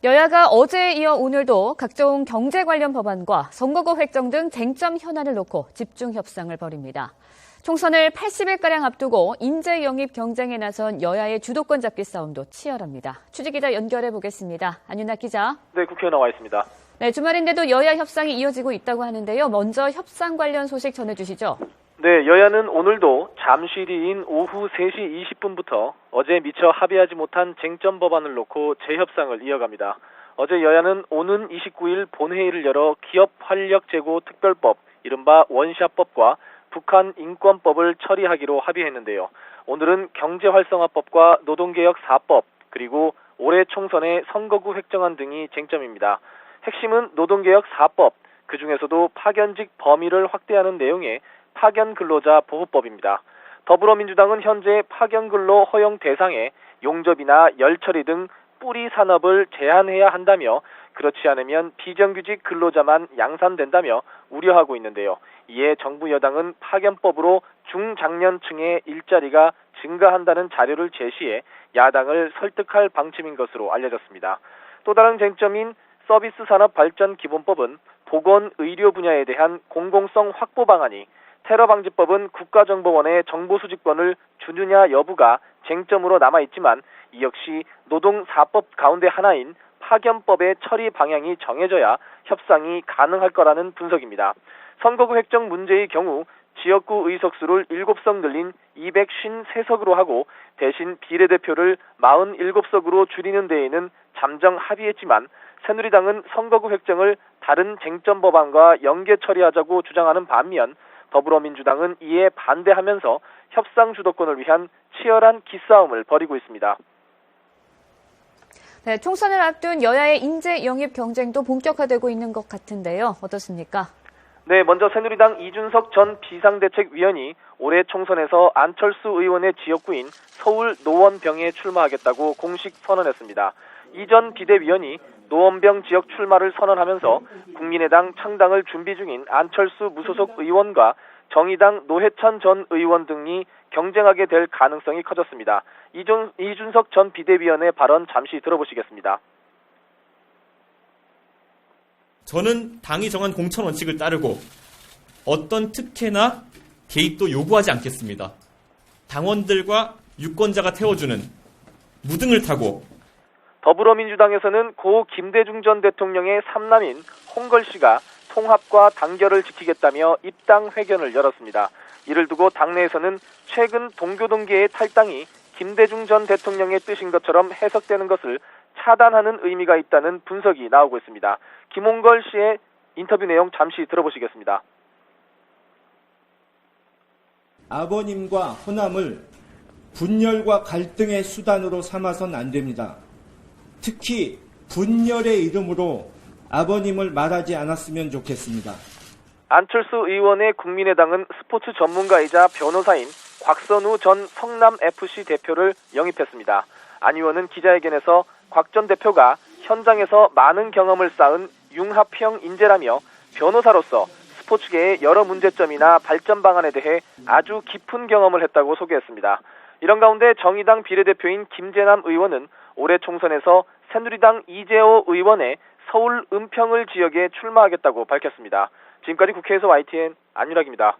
여야가 어제에 이어 오늘도 각종 경제 관련 법안과 선거구 획정 등 쟁점 현안을 놓고 집중 협상을 벌입니다. 총선을 80일가량 앞두고 인재 영입 경쟁에 나선 여야의 주도권 잡기 싸움도 치열합니다. 취재기자 연결해 보겠습니다. 안윤아 기자. 네, 국회에 나와 있습니다. 네, 주말인데도 여야 협상이 이어지고 있다고 하는데요. 먼저 협상 관련 소식 전해주시죠. 네, 여야는 오늘도 잠시 뒤인 오후 3시 20분부터 어제 미처 합의하지 못한 쟁점 법안을 놓고 재협상을 이어갑니다. 어제 여야는 오는 29일 본회의를 열어 기업 활력 제고 특별법, 이른바 원샷법과 북한 인권법을 처리하기로 합의했는데요. 오늘은 경제활성화법과 노동개혁 4법, 그리고 올해 총선의 선거구 획정안 등이 쟁점입니다. 핵심은 노동개혁 4법, 그중에서도 파견직 범위를 확대하는 내용의 파견근로자 보호법입니다. 더불어민주당은 현재 파견근로 허용 대상에 용접이나 열처리 등 뿌리 산업을 제한해야 한다며 그렇지 않으면 비정규직 근로자만 양산된다며 우려하고 있는데요. 이에 정부 여당은 파견법으로 중장년층의 일자리가 증가한다는 자료를 제시해 야당을 설득할 방침인 것으로 알려졌습니다. 또 다른 쟁점인 서비스산업발전기본법은 보건, 의료 분야에 대한 공공성 확보 방안이, 테러방지법은 국가정보원의 정보수집권을 주느냐 여부가 쟁점으로 남아있지만 이 역시 노동 4법 가운데 하나인 파견법의 처리 방향이 정해져야 협상이 가능할 거라는 분석입니다. 선거구 획정 문제의 경우 지역구 의석수를 7석 늘린 253석으로 하고 대신 비례대표를 47석으로 줄이는 데에는 잠정 합의했지만 새누리당은 선거구 획정을 다른 쟁점 법안과 연계 처리하자고 주장하는 반면 더불어민주당은 이에 반대하면서 협상 주도권을 위한 치열한 기싸움을 벌이고 있습니다. 네, 총선을 앞둔 여야의 인재 영입 경쟁도 본격화되고 있는 것 같은데요. 어떻습니까? 네, 먼저 새누리당 이준석 전 비상대책위원이 올해 총선에서 안철수 의원의 지역구인 서울 노원병에 출마하겠다고 공식 선언했습니다. 이 전 비대위원이 노원병 지역 출마를 선언하면서 국민의당 창당을 준비 중인 안철수 무소속 의원과 정의당 노회찬 전 의원 등이 경쟁하게 될 가능성이 커졌습니다. 이준석 전 비대위원의 발언 잠시 들어보시겠습니다. 저는 당이 정한 공천 원칙을 따르고 어떤 특혜나 개입도 요구하지 않겠습니다. 당원들과 유권자가 태워주는 무등을 타고. 더불어민주당에서는 고 김대중 전 대통령의 삼남인 홍걸 씨가 통합과 단결을 지키겠다며 입당 회견을 열었습니다. 이를 두고 당내에서는 최근 동교동계의 탈당이 김대중 전 대통령의 뜻인 것처럼 해석되는 것을 차단하는 의미가 있다는 분석이 나오고 있습니다. 김홍걸 씨의 인터뷰 내용 잠시 들어보시겠습니다. 아버님과 호남을 분열과 갈등의 수단으로 삼아선 안 됩니다. 특히 분열의 이름으로 아버님을 말하지 않았으면 좋겠습니다. 안철수 의원의 국민의당은 스포츠 전문가이자 변호사인 곽선우 전 성남FC 대표를 영입했습니다. 안 의원은 기자회견에서 곽 전 대표가 현장에서 많은 경험을 쌓은 융합형 인재라며 변호사로서 스포츠계의 여러 문제점이나 발전 방안에 대해 아주 깊은 경험을 했다고 소개했습니다. 이런 가운데 정의당 비례대표인 김재남 의원은 올해 총선에서 새누리당 이재호 의원의 서울 은평을 지역에 출마하겠다고 밝혔습니다. 지금까지 국회에서 YTN 안윤학입니다.